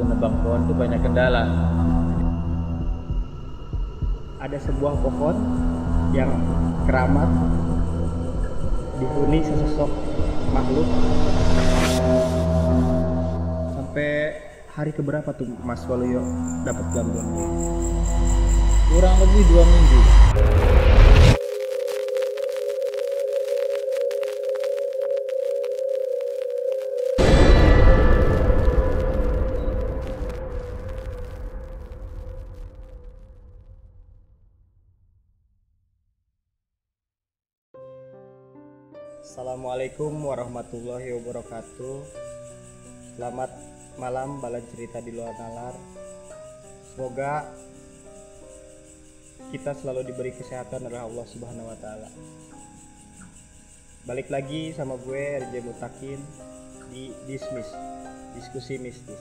nebang pohon itu banyak kendala. Ada sebuah pohon yang keramat dihuni sesosok makhluk. Sampai hari keberapa tuh Mas Waluyo dapat gangguan? Kurang lebih 2 minggu. Assalamualaikum warahmatullahi wabarakatuh. Selamat malam Balan Cerita di Luar Nalar. Semoga kita selalu diberi kesehatan oleh Allah Subhanahu wa taala. Balik lagi sama gue RJ Mutakin di Dismiss, diskusi mistis.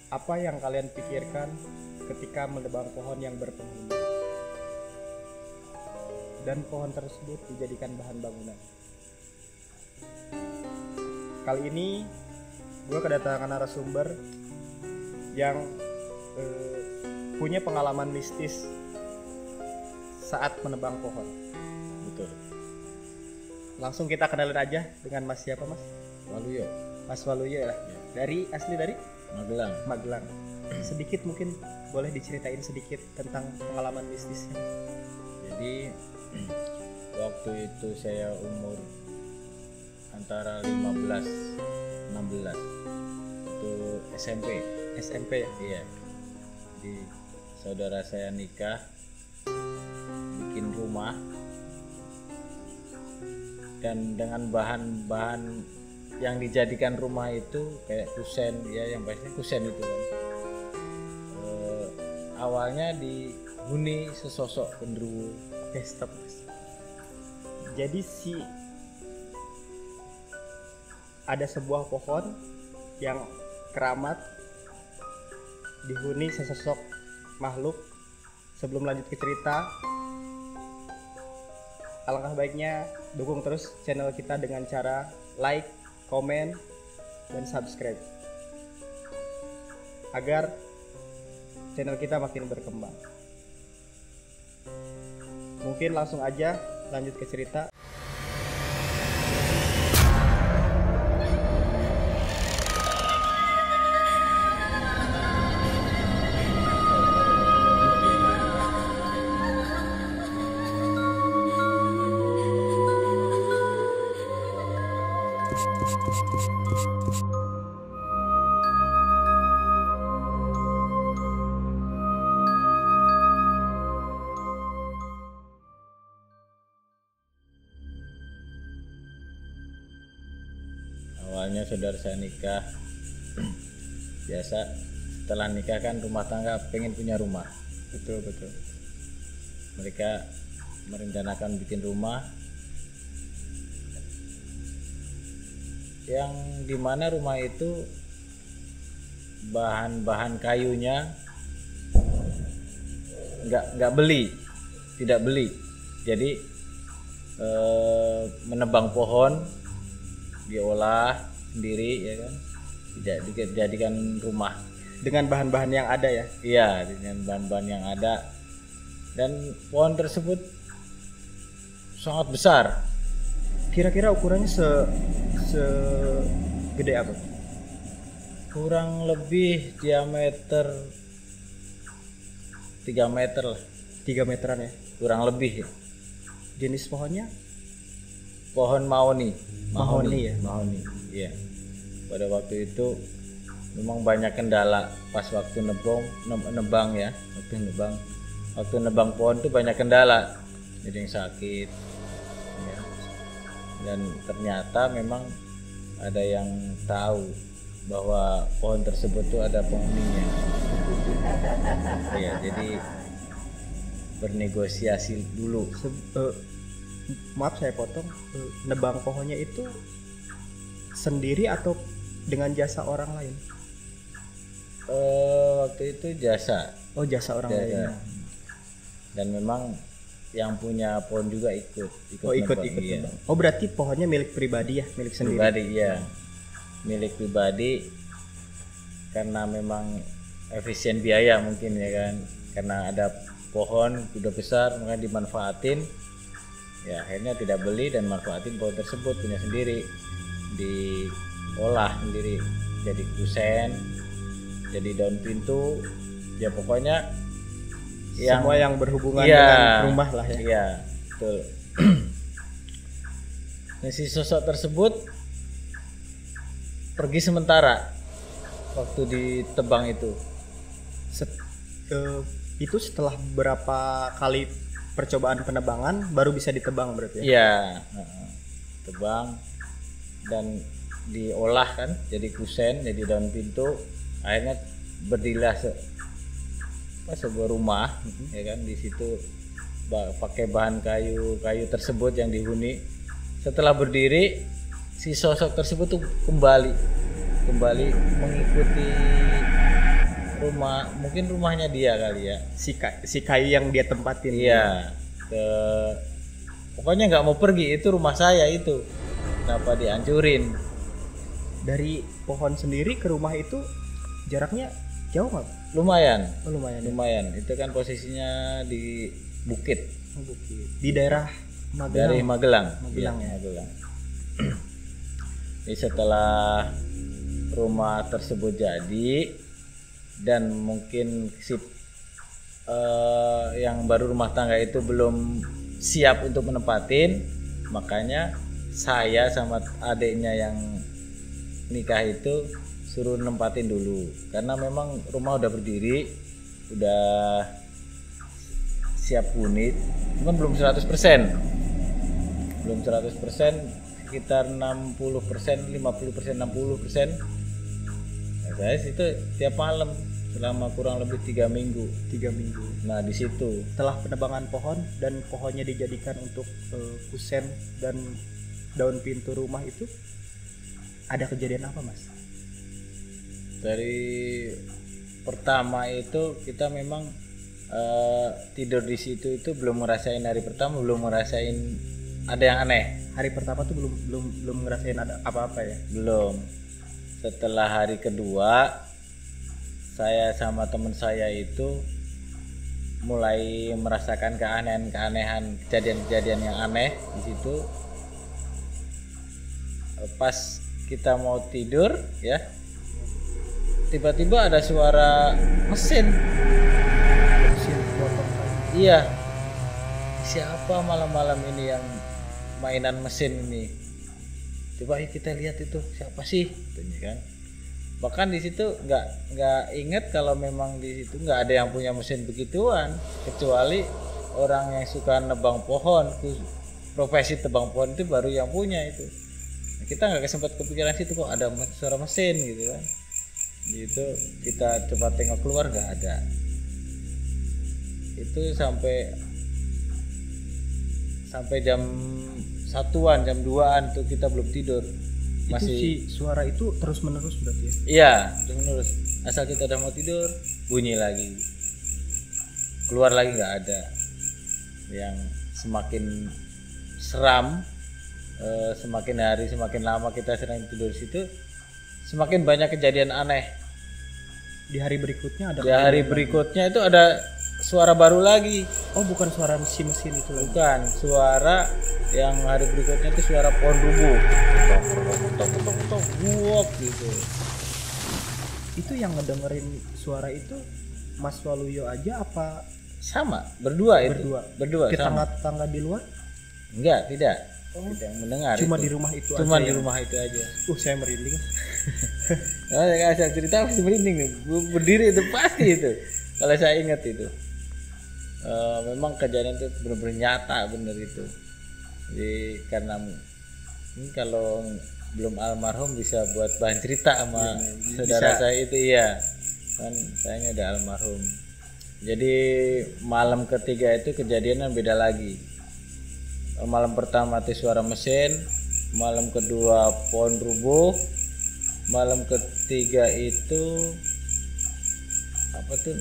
Apa yang kalian pikirkan ketika menebang pohon yang berpenghuni dan pohon tersebut dijadikan bahan bangunan? Kali ini gue kedatangan narasumber yang punya pengalaman mistis saat menebang pohon. Betul. Langsung kita kenalin aja dengan Mas siapa Mas? Waluyo. Mas Waluyo ya. Dari asli dari Magelang. Magelang. Sedikit mungkin boleh diceritain sedikit tentang pengalaman mistisnya. Jadi waktu itu saya umur antara 15-16, itu SMP ya? Iya. Di saudara saya nikah, bikin rumah, dan dengan bahan-bahan yang dijadikan rumah itu kayak kusen ya, yang pastinya kusen itu kan. Awalnya dihuni sesosok genderuwo. Oke, stop. Jadi ada sebuah pohon yang keramat dihuni sesosok makhluk. Sebelum lanjut ke cerita, alangkah baiknya dukung terus channel kita dengan cara like, komen, dan subscribe agar channel kita makin berkembang. Mungkin langsung aja lanjut ke cerita. Awalnya saudara saya nikah, biasa setelah nikah kan rumah tangga pengen punya rumah. Betul. Mereka merencanakan bikin rumah yang dimana rumah itu bahan-bahan kayunya tidak beli. Jadi menebang pohon diolah sendiri ya kan, tidak dijadikan rumah Dengan bahan-bahan yang ada ya? Iya, dengan bahan-bahan yang ada. Dan pohon tersebut sangat besar. Kira-kira ukurannya segede apa? Kurang lebih diameter 3 meter lah. 3 meteran ya? Kurang lebih ya. Jenis pohonnya? Pohon mahoni. Mahoni ya? Mahoni, iya. Pada waktu itu memang banyak kendala pas waktu nebang ya. Waktu nebang pohon itu banyak kendala. Jadi yang sakit ya. Dan ternyata memang ada yang tahu bahwa pohon tersebut tuh ada penghuninya. Ya, jadi bernegosiasi dulu. Maaf saya potong. Nebang pohonnya itu sendiri atau dengan jasa orang lain? Waktu itu jasa. Oh, jasa orang lain. Dan memang yang punya pohon juga ikut Iya. Oh, berarti pohonnya milik pribadi ya, milik sendiri. Pribadi ya, milik pribadi. karena memang efisien biaya mungkin ya kan, karena ada pohon udah besar makanya dimanfaatin ya, akhirnya tidak beli dan manfaatin pohon tersebut punya sendiri, diolah sendiri jadi kusen, jadi daun pintu, ya pokoknya Semua yang berhubungan iya, dengan rumah lah ya. iya betul. Nah, si sosok tersebut pergi sementara waktu ditebang itu. Itu setelah berapa kali percobaan penebangan baru bisa ditebang berarti ya? Iya, tebang dan diolah kan jadi kusen, jadi daun pintu, akhirnya berdirilah sebuah rumah ya kan, di situ pakai bahan kayu tersebut yang dihuni. Setelah berdiri, si sosok tersebut tuh kembali mengikuti rumah, mungkin rumahnya dia kali ya, Si kayu yang dia tempatin. iya, pokoknya nggak mau pergi, itu rumah saya itu, kenapa dihancurin. Dari pohon sendiri ke rumah itu jaraknya jauh nggak? Lumayan, Oh, lumayan. lumayan, itu kan posisinya di bukit Bukit. Di daerah dari Magelang. Magelang, Magelang iya, ya. Magelang. Jadi setelah rumah tersebut jadi dan mungkin si yang baru rumah tangga itu belum siap untuk menempatin, makanya saya sama adiknya yang nikah itu suruh nempatin dulu, karena memang rumah udah berdiri, udah siap huni, cuman belum 100%, sekitar 60%, 50%, 60%. Nah, saya situ tiap malam selama kurang lebih 3 minggu. 3 minggu. Nah di situ Setelah penebangan pohon dan pohonnya dijadikan untuk kusen dan daun pintu rumah itu, ada kejadian apa mas? dari pertama itu kita memang tidur di situ itu belum ngerasain, hari pertama belum ngerasain ada yang aneh, Hari pertama tuh belum ngerasain ada apa-apa ya? belum. Setelah hari kedua saya sama teman saya itu mulai merasakan keanehan, kejadian-kejadian yang aneh di situ. Pas kita mau tidur ya, tiba-tiba ada suara mesin. Mesin potong kayu. Iya, siapa malam-malam ini yang mainan mesin ini? Coba yuk kita lihat itu siapa sih, katanya kan. Bahkan di situ nggak inget kalau memang di situ nggak ada yang punya mesin begituan, kecuali orang yang suka nebang pohon, profesi tebang pohon itu baru yang punya itu. Nah, kita nggak sempat kepikiran situ kok ada suara mesin gitu kan. Gitu kita coba tengok keluar, nggak ada. Itu sampai jam 1-an, jam 2-an tuh kita belum tidur. Masih Itu si suara itu terus menerus berarti ya? iya, terus menerus. Asal kita udah mau tidur, bunyi lagi. Keluar lagi nggak ada. Yang semakin seram, semakin hari semakin lama kita sering tidur situ, semakin banyak kejadian aneh. Di hari berikutnya ada Di hari berikutnya itu ada suara baru lagi. Oh, bukan suara mesin itu lagi. Bukan, suara yang hari berikutnya itu suara pohon rubuh. Tok buok gitu. Itu yang ngedengerin suara itu Mas Waluyo aja apa Sama, berdua itu. Berdua sama. tetangga-tetangga di luar? Enggak, tidak. Tidak yang mendengar. Cuma itu. di rumah itu Cuma aja di yang- rumah itu aja. Saya merinding. Nah, saya cerita pasti merinding nih. Berdiri itu pasti itu. Kalau saya ingat itu. Memang kejadian itu benar-benar nyata, benar itu. Jadi karena ini kalau belum almarhum bisa buat bahan cerita sama saudara saya itu, iya. Kan sayanya udah almarhum. Jadi malam ketiga itu kejadiannya beda lagi. Malam pertama itu suara mesin, malam kedua pohon rubuh, malam ketiga itu apa tuh,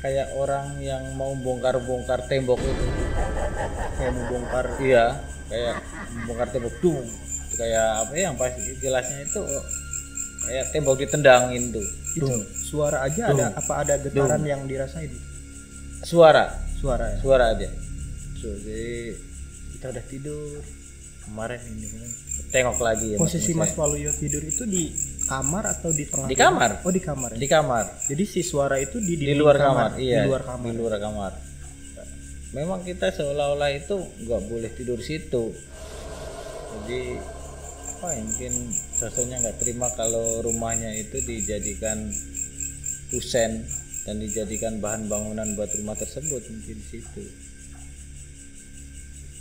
kayak orang yang mau bongkar-bongkar tembok itu. Kayak mau bongkar. Iya, kayak membongkar tembok, dung. Kayak apa ya, yang pasti jelasnya itu kayak tembok ditendangin tuh. Itu suara aja ada apa, ada getaran yang dirasain? Suara Suara ya. suara aja. So, jadi kita udah tidur kemarin ini kan, tengok lagi ya. Posisi Mas Waluyo tidur itu di kamar atau di tengah? Di kamar. Oh, di kamar. Ya? Di kamar. Jadi si suara itu Di luar kamar. Iya. Di luar kamar. Di luar kamar. Memang kita seolah-olah itu nggak boleh tidur situ. Jadi apa ya, mungkin sosoknya nggak terima kalau rumahnya itu dijadikan kusen dan dijadikan bahan bangunan buat rumah tersebut, mungkin di situ.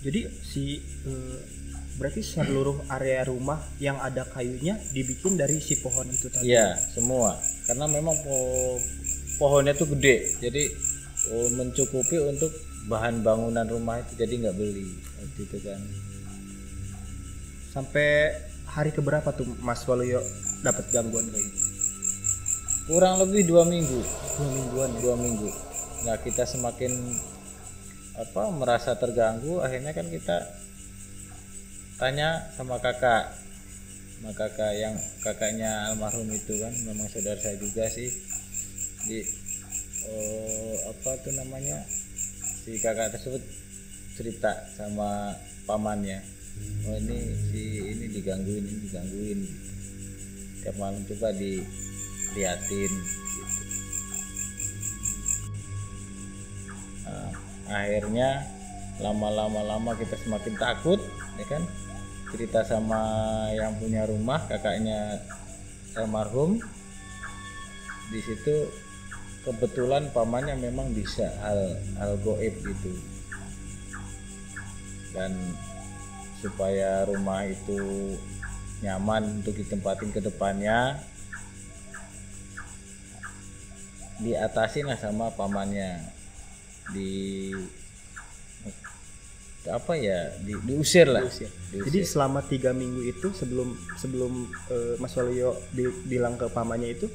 Jadi berarti seluruh area rumah yang ada kayunya dibikin dari si pohon itu tadi. Iya, semua. Karena memang pohonnya tuh gede, jadi mencukupi untuk bahan bangunan rumah itu, jadi nggak beli waktu itu kan. Sampai hari keberapa tuh Mas Waluyo dapat gangguan kayak gitu? Kurang lebih 2 minggu. 2 mingguan. 2 minggu. Nah, kita semakin merasa terganggu, akhirnya kan kita tanya sama kakak yang kakaknya almarhum itu kan, memang saudara saya juga sih. Di si kakak tersebut cerita sama pamannya, oh ini digangguin tiap malam, coba diliatin gitu. Nah, akhirnya lama kita semakin takut ya kan, cerita sama yang punya rumah, kakaknya almarhum. Di situ kebetulan pamannya memang bisa hal goib gitu, dan supaya rumah itu nyaman untuk ditempatin ke depannya, diatasin lah sama pamannya, diusir lah. Diusir. Jadi selama 3 minggu itu sebelum Mas Waluyo bilang ke pamannya itu,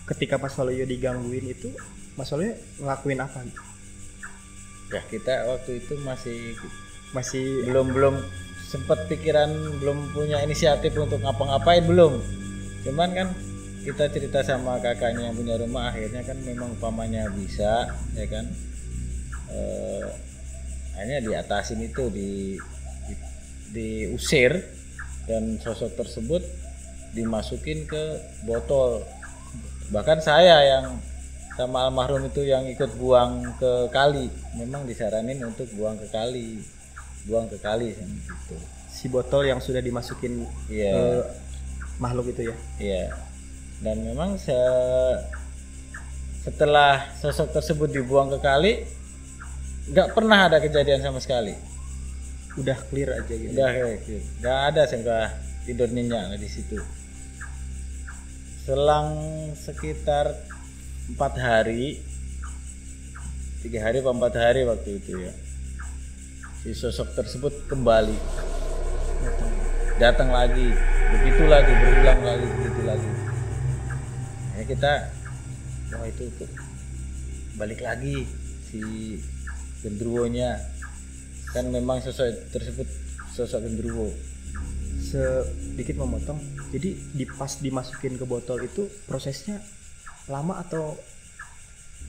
ketika Mas Waluyo digangguin itu, Mas Waluyo ngelakuin apa? Ya kita waktu itu masih belum sempat pikiran, belum punya inisiatif untuk ngapa-ngapain, belum. Cuman kan kita cerita sama kakaknya yang punya rumah, akhirnya kan memang pamannya bisa ya kan, akhirnya diatasin itu, diusir, dan sosok tersebut dimasukin ke botol. Bahkan saya yang sama almarhum itu yang ikut buang ke kali, memang disaranin untuk buang ke kali gitu. Si botol yang sudah dimasukin makhluk itu ya. Iya. Dan memang setelah sosok tersebut dibuang ke kali, nggak pernah ada kejadian sama sekali. Udah clear aja gitu. Udah clear. Nggak ada sehingga tidur nyenyak di situ. Selang sekitar 4 hari, 3 hari atau 4 hari waktu itu ya, si sosok tersebut kembali datang lagi, begitu lagi, berulang lagi, begitu lagi. Ya kita, itu balik lagi si gendruwonya, kan memang sosok tersebut sosok gendruwo. Sedikit memotong, jadi pas dimasukin ke botol itu prosesnya lama atau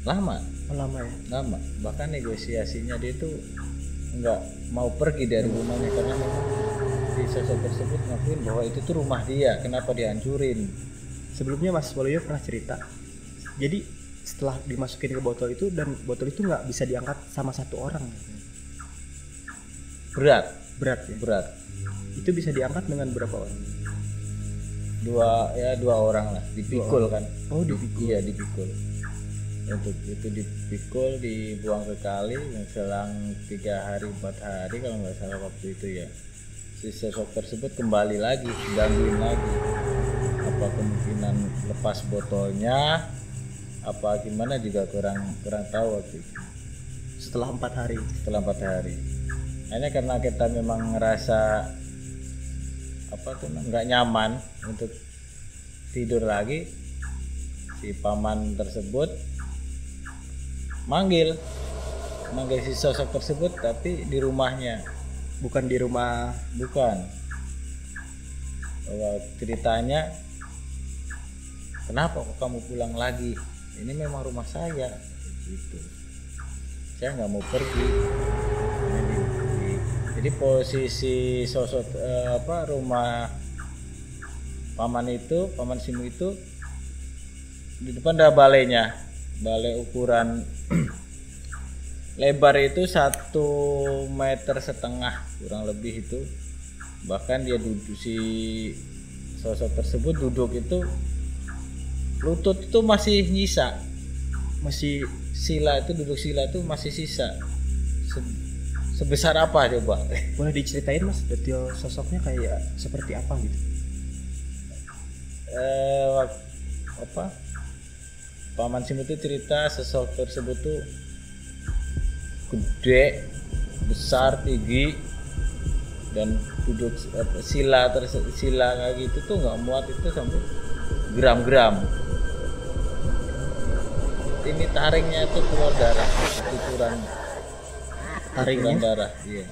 lama? Lama ya. Lama. Bahkan negosiasinya dia itu nggak mau pergi dari rumahnya, karena memang si sosok tersebut ngakuin bahwa itu tuh rumah dia, kenapa dihancurin. Sebelumnya Mas Waluyo pernah cerita, jadi setelah dimasukin ke botol itu, dan botol itu nggak bisa diangkat sama satu orang. Berat ya? Berat. Itu bisa diangkat dengan berapa orang? Dua orang lah, dipikul kan. Oh, dipikul. Iya, dipikul. Untuk itu dipikul, dibuang ke kali, selang 3 hari 4 hari kalau nggak salah waktu itu ya. Si sosok tersebut kembali lagi, gangguin lagi. Apa kemungkinan lepas botolnya, apa gimana juga kurang tahu waktu itu. Setelah 4 hari. Hanya karena kita memang ngerasa nggak nyaman untuk tidur lagi, si paman tersebut manggil si sosok tersebut, tapi di rumahnya, bukan di rumah. Bahwa ceritanya kenapa kok kamu pulang lagi, ini memang rumah saya gitu, saya nggak mau pergi. Jadi posisi sosok rumah paman Simu itu di depan ada balainya, balai ukuran lebar itu 1,5 meter kurang lebih itu. Bahkan dia duduk, si sosok tersebut duduk itu lutut itu masih nyisa, masih sila itu, duduk sila itu masih sisa. Sebesar apa coba? Boleh diceritain Mas detail sosoknya kayak seperti apa gitu? Paman Sim itu cerita sosok tersebut tuh gede, besar, tinggi, dan duduk sila kayak gitu tuh nggak muat itu sampai gram-gram. Ini taringnya itu keluar darah, ukuran darah. Iya.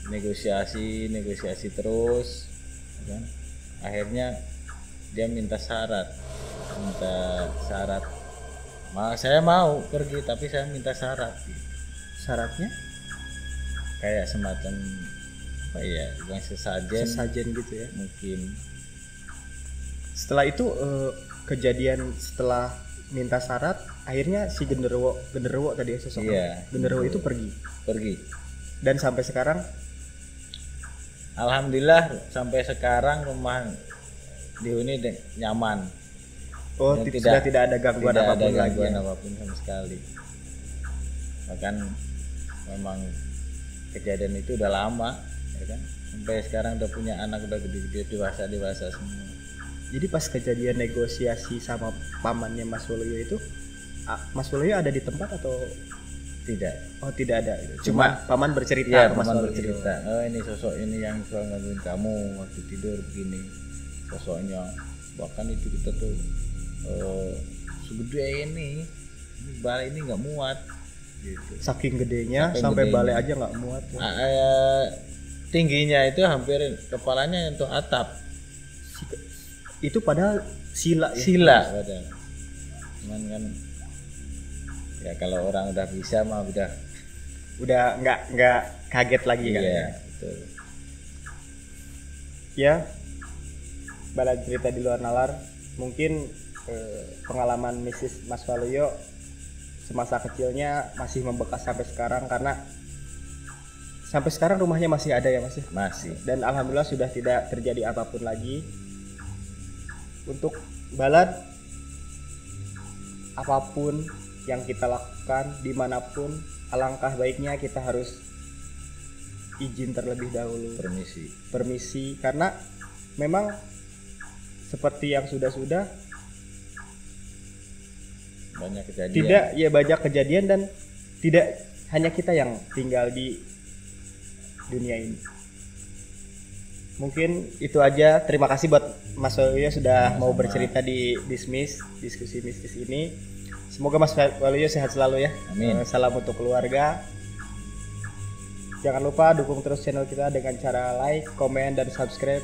Negosiasi terus, kan? Akhirnya dia minta syarat. Saya mau pergi tapi saya minta syarat. Syaratnya kayak semacam apa ya, bukan sesajen gitu ya mungkin. Setelah itu kejadian setelah minta syarat, akhirnya si genderuwo tadi ya sosoknya. Iya, genderuwo itu pergi dan sampai sekarang alhamdulillah sampai sekarang rumah dihuni nyaman. Sudah tidak ada gangguan apapun lagi ya? Apapun sama sekali. Bahkan memang kejadian itu udah lama ya kan, sampai sekarang udah punya anak, udah gede-gede, dewasa semua. Jadi pas kejadian negosiasi sama pamannya Mas Waluyo itu, Mas Waluyo ada di tempat atau tidak? Oh tidak ada, cuma paman bercerita. Iya, paman bercerita, oh ini sosok ini yang selalu ngangguin kamu waktu tidur begini sosoknya. Bahkan itu kita tuh segede ini balai ini nggak muat gitu. Saking gedenya sampai balai aja nggak muat ya. Tingginya itu hampir kepalanya untuk atap. Itu padahal sila ya? Sila padahal. Cuman kan ya kalau orang udah bisa mah udah nggak kaget lagi kan. Iya, betul. Ya, bala cerita di luar nalar, mungkin pengalaman Mas Waluyo semasa kecilnya masih membekas sampai sekarang, karena sampai sekarang rumahnya masih ada ya Mas? Masih. Dan alhamdulillah sudah tidak terjadi apapun lagi. Untuk balad, apapun yang kita lakukan dimanapun, alangkah baiknya kita harus izin terlebih dahulu, permisi, karena memang seperti yang sudah banyak kejadian. Banyak kejadian, dan tidak hanya kita yang tinggal di dunia ini. Mungkin itu aja. Terima kasih buat Mas Waluyo sudah mau bercerita di diskusi mistis ini. Semoga Mas Waluyo sehat selalu ya. Amin. Salam untuk keluarga. Jangan lupa dukung terus channel kita dengan cara like, komen, dan subscribe.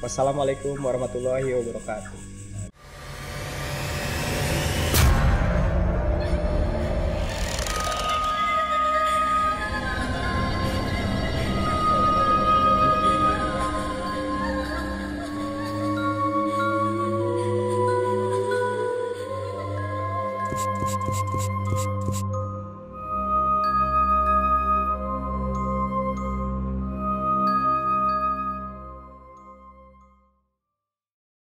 Wassalamualaikum warahmatullahi wabarakatuh. Thank you.